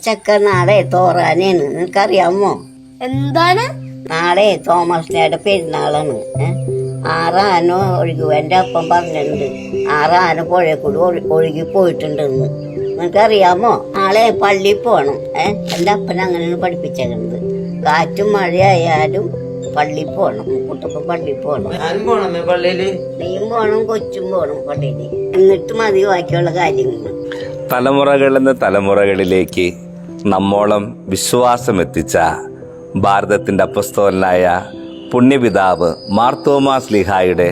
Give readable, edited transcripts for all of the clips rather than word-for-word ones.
ചെക്ക നാളെ തോറാനാണ്, നിനക്കറിയാമോ? എന്താണ്? നാളെ തോമസിന്റെ പെരുന്നാളാണ്. 6 ആന ഒഴുകും. എന്റെ അപ്പം പറഞ്ഞിട്ടുണ്ട് 6 ആന പുഴയിൽ കൂടി ഒഴുകി പോയിട്ടുണ്ടെന്ന്. നിനക്കറിയാമോ? നാളെ പള്ളിയിൽ പോകണം. എന്റെ അപ്പൻ അങ്ങനെയാണ് പഠിപ്പിച്ചേക്കുന്നത്. കാറ്റും മഴയായാലും പള്ളിയിൽ പോകണം. കുട്ടപ്പ പള്ളിയിൽ പോകണം. നീയും പോകണം, കൊച്ചും പോകണം പള്ളിയിൽ. എന്നിട്ട് മതി ബാക്കിയുള്ള കാര്യങ്ങൾ. തലമുറകളിൽ നിന്ന് തലമുറകളിലേക്ക് നമ്മോളം വിശ്വാസം എത്തിച്ച ഭാരതത്തിൻ്റെ അപ്പസ്തോലനായ പുണ്യപിതാവ് മാർത്തോമാ ശ്ലീഹായുടെ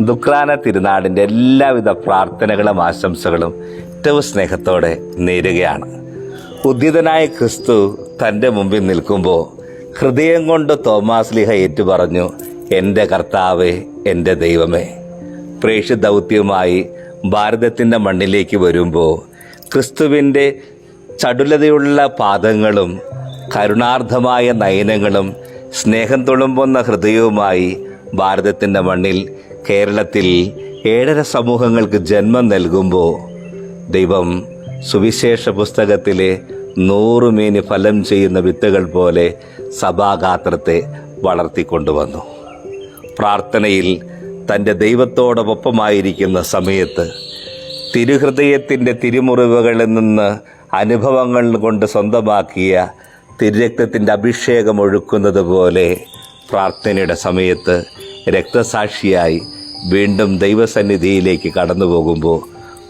ദുഃഖാന തിരുനാടിൻ്റെ എല്ലാവിധ പ്രാർത്ഥനകളും ആശംസകളും ഏറ്റവും സ്നേഹത്തോടെ നേരുകയാണ്. ഉദ്ധിതനായ ക്രിസ്തു തൻ്റെ മുമ്പിൽ നിൽക്കുമ്പോൾ ഹൃദയം കൊണ്ട് തോമാശ്ലീഹ ഏറ്റുപറഞ്ഞു, എൻ്റെ കർത്താവേ, എൻ്റെ ദൈവമേ. പ്രേക്ഷ്യ ദൗത്യവുമായി ഭാരതത്തിൻ്റെ മണ്ണിലേക്ക് വരുമ്പോൾ ക്രിസ്തുവിൻ്റെ ചടുലതയുള്ള പാദങ്ങളും കരുണാർദ്ധമായ നയനങ്ങളും സ്നേഹം തുളുമ്പുന്ന ഹൃദയവുമായി ഭാരതത്തിൻ്റെ മണ്ണിൽ കേരളത്തിൽ 7.5 സമൂഹങ്ങൾക്ക് ജന്മം നൽകുമ്പോൾ ദൈവം സുവിശേഷ പുസ്തകത്തിലെ 100 മേനി ഫലം ചെയ്യുന്ന വിത്തുകൾ പോലെ സഭാഗാത്രത്തെ വളർത്തിക്കൊണ്ടുവന്നു. പ്രാർത്ഥനയിൽ തൻ്റെ ദൈവത്തോടൊപ്പമായിരിക്കുന്ന സമയത്ത് തിരുഹൃദയത്തിൻ്റെ തിരുമുറിവുകളിൽ നിന്ന് അനുഭവങ്ങൾ കൊണ്ട് സ്വന്തമാക്കിയ തിരുരക്തത്തിൻ്റെ അഭിഷേകം ഒഴുക്കുന്നത് പോലെ പ്രാർത്ഥനയുടെ സമയത്ത് രക്തസാക്ഷിയായി വീണ്ടും ദൈവസന്നിധിയിലേക്ക് കടന്നു പോകുമ്പോൾ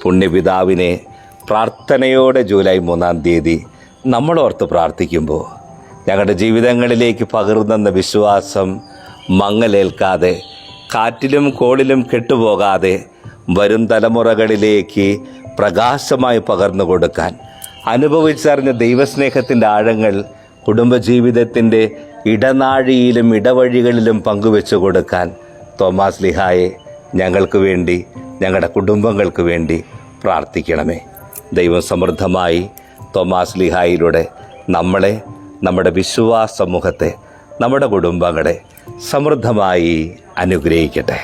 പുണ്യപിതാവിനെ പ്രാർത്ഥനയോടെ ജൂലൈ 3-ാം തീയതി നമ്മളോർത്ത് പ്രാർത്ഥിക്കുമ്പോൾ ഞങ്ങളുടെ ജീവിതങ്ങളിലേക്ക് പകർന്നെന്ന വിശ്വാസം മങ്ങലേൽക്കാതെ, കാറ്റിലും കോളിലും കെട്ടുപോകാതെ വരും തലമുറകളിലേക്ക് പ്രകാശമായി പകർന്നു കൊടുക്കാൻ, അനുഭവിച്ചറിഞ്ഞ ദൈവസ്നേഹത്തിൻ്റെ ആഴങ്ങൾ കുടുംബജീവിതത്തിൻ്റെ ഇടനാഴിയിലും ഇടവഴികളിലും പങ്കുവെച്ചു കൊടുക്കാൻ തോമാശ്ലീഹായെ ഞങ്ങൾക്ക് വേണ്ടി, ഞങ്ങളുടെ കുടുംബങ്ങൾക്ക് വേണ്ടി പ്രാർത്ഥിക്കണമേ. ദൈവം സമൃദ്ധമായി തോമാശ്ലീഹായിലൂടെ നമ്മളെ, നമ്മുടെ വിശ്വാസ സമൂഹത്തെ, നമ്മുടെ കുടുംബങ്ങളെ സമൃദ്ധമായി അനുഗ്രഹിക്കട്ടെ.